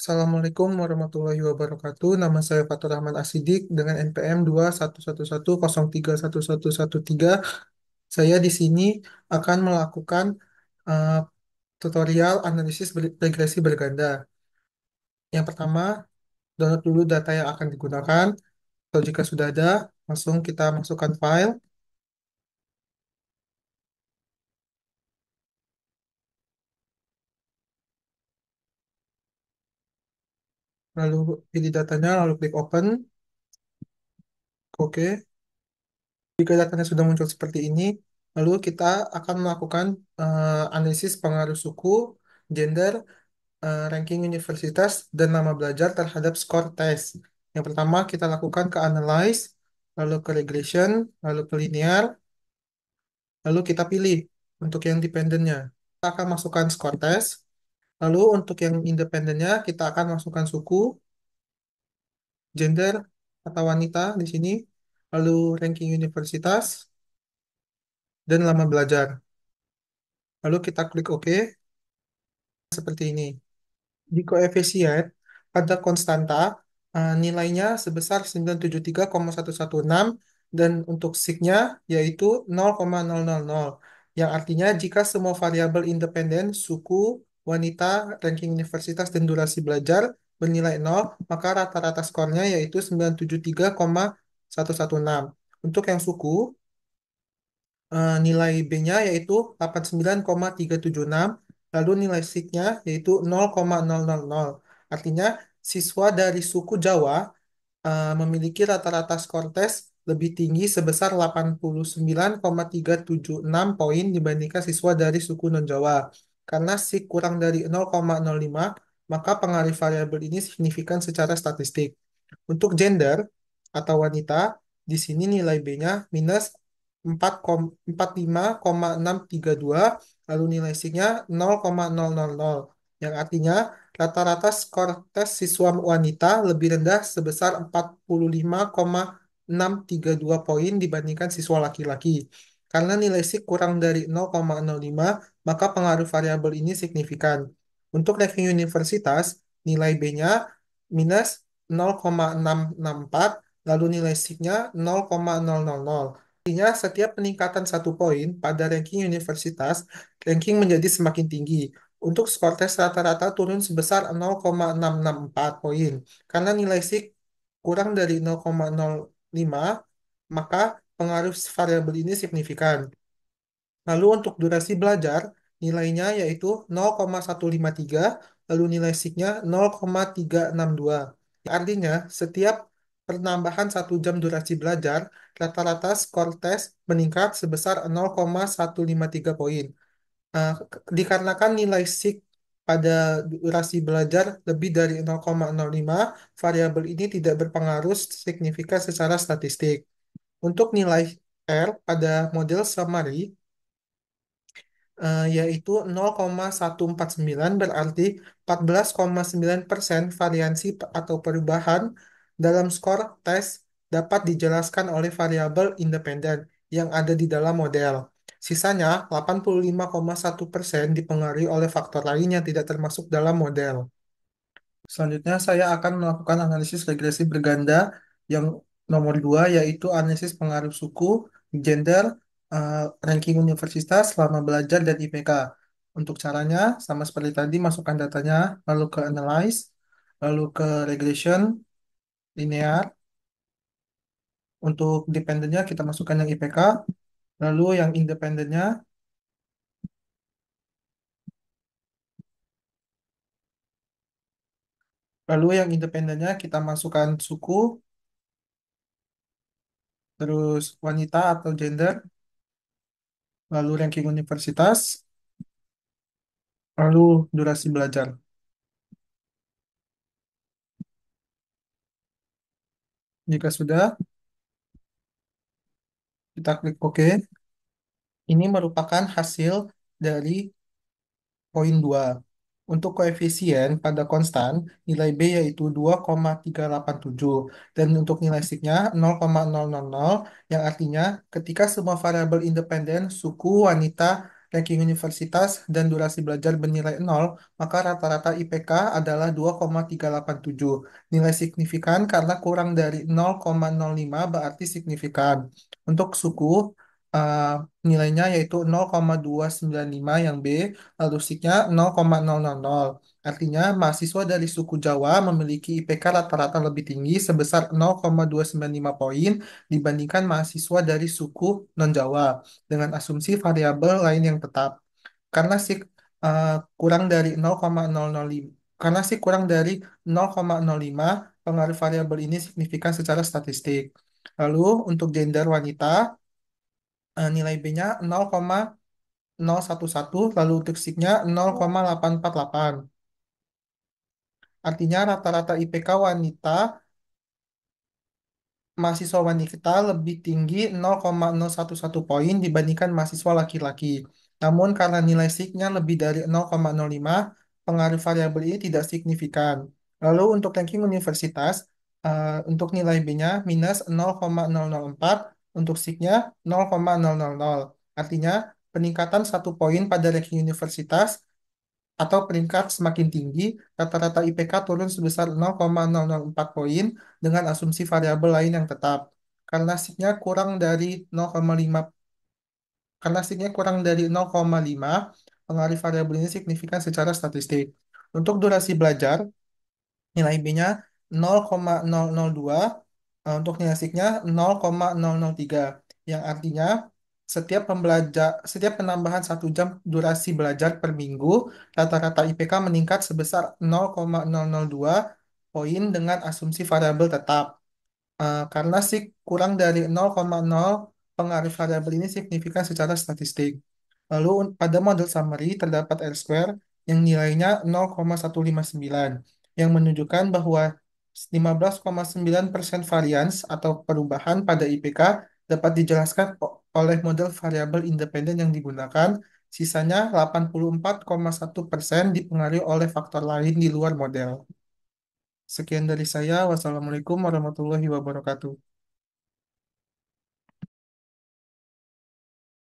Assalamualaikum warahmatullahi wabarakatuh. Nama saya Fatur Rahman Asidik dengan NPM 21110311113. Saya di sini akan melakukan eh, tutorial analisis regresi berganda. Yang pertama, download dulu data yang akan digunakan. Atau jika sudah ada, langsung kita masukkan file, lalu pilih datanya, lalu klik open. Oke. Jika datanya sudah muncul seperti ini, lalu kita akan melakukan analisis pengaruh suku, gender, ranking universitas, dan nama belajar terhadap skor tes. Yang pertama kita lakukan ke analyze, lalu ke regression, lalu ke linear, lalu kita pilih untuk yang dependennya. Kita akan masukkan skor tes, lalu untuk yang independennya kita akan masukkan suku, gender atau wanita di sini, lalu ranking universitas, dan lama belajar. Lalu kita klik OK seperti ini. Di koefisien pada konstanta nilainya sebesar 973,116 dan untuk signya yaitu 0,000 yang artinya jika semua variabel independen suku, wanita, ranking universitas dan durasi belajar bernilai 0 maka rata-rata skornya yaitu 973,116. Untuk yang suku nilai B-nya yaitu 89,376, lalu nilai SIG-nya yaitu 0,000. Artinya, siswa dari suku Jawa memiliki rata-rata skor tes lebih tinggi sebesar 89,376 poin dibandingkan siswa dari suku non-Jawa. Karena SIG kurang dari 0,05, maka pengaruh variabel ini signifikan secara statistik. Untuk gender atau wanita, di sini nilai B-nya minus 45,632, lalu nilai SIG-nya 0,000, yang artinya rata-rata skor tes siswa wanita lebih rendah sebesar 45,632 poin dibandingkan siswa laki-laki. Karena nilai SIG kurang dari 0,05, maka pengaruh variabel ini signifikan. Untuk ranking universitas, nilai B-nya minus 0,664, lalu nilai SIG-nya 0,000. Artinya, setiap peningkatan satu poin pada ranking universitas, ranking menjadi semakin tinggi. Untuk skor tes rata-rata turun sebesar 0,664 poin. Karena nilai SIG kurang dari 0,05, maka pengaruh variabel ini signifikan. Lalu untuk durasi belajar, nilainya yaitu 0,153, lalu nilai SIG-nya 0,362. Artinya, setiap penambahan 1 jam durasi belajar, rata-rata skor tes meningkat sebesar 0,153 poin. Dikarenakan nilai SIG pada durasi belajar lebih dari 0,05, variabel ini tidak berpengaruh signifikan secara statistik. Untuk nilai R pada model summary, yaitu 0,149 berarti 14,9% variansi atau perubahan dalam skor tes dapat dijelaskan oleh variabel independen yang ada di dalam model. Sisanya 85,1% dipengaruhi oleh faktor lain yang tidak termasuk dalam model. Selanjutnya, saya akan melakukan analisis regresi berganda yang nomor 2, yaitu analisis pengaruh suku, gender, ranking universitas, lama belajar, dan IPK. Untuk caranya, sama seperti tadi, masukkan datanya, lalu ke analyze, lalu ke regression, linear. Untuk dependennya, kita masukkan yang IPK, lalu yang independennya, kita masukkan suku, terus wanita atau gender, lalu ranking universitas, lalu durasi belajar. Jika sudah, kita klik OK. Ini merupakan hasil dari poin 2. Untuk koefisien pada konstan, nilai B yaitu 2,387 dan untuk nilai signya 0,000 yang artinya ketika semua variabel independen, suku, wanita, ranking universitas, dan durasi belajar bernilai nol, maka rata-rata IPK adalah 2,387. Nilai signifikan karena kurang dari 0,05 berarti signifikan. Untuk suku, eh, nilainya yaitu 0,295 yang B, lalu signya 0,000. Artinya, mahasiswa dari suku Jawa memiliki IPK rata-rata lebih tinggi sebesar 0,295 poin dibandingkan mahasiswa dari suku non-Jawa dengan asumsi variabel lain yang tetap. Karena si eh, kurang dari 0,005 karena si kurang dari 0,05 pengaruh variabel ini signifikan secara statistik. Lalu untuk gender wanita nilai B-nya 0,011, lalu untuk signya 0,848. Artinya rata-rata IPK wanita mahasiswa wanita lebih tinggi 0,011 poin dibandingkan mahasiswa laki-laki. Namun karena nilai signya lebih dari 0,05, pengaruh variabel ini tidak signifikan. Lalu untuk ranking universitas, untuk nilai B-nya minus 0,004, untuk signya 0,000. Artinya peningkatan 1 poin pada ranking universitas atau peringkat semakin tinggi, rata-rata IPK turun sebesar 0,004 poin dengan asumsi variabel lain yang tetap. Karena signya kurang dari 0,5, karena signya kurang dari 0,5, pengaruh variabel ini signifikan secara statistik. Untuk durasi belajar, nilai B-nya 0,002, untuk nilai SIG-nya 0,003, yang artinya setiap penambahan 1 jam durasi belajar per minggu, rata-rata IPK meningkat sebesar 0,002 poin dengan asumsi variabel tetap. Karena SIG kurang dari 0,0, pengaruh variabel ini signifikan secara statistik. Lalu pada model summary terdapat R-square yang nilainya 0,159, yang menunjukkan bahwa 15,9% varians atau perubahan pada IPK dapat dijelaskan oleh model variabel independen yang digunakan. Sisanya 84,1% dipengaruhi oleh faktor lain di luar model. Sekian dari saya. Wassalamualaikum warahmatullahi wabarakatuh.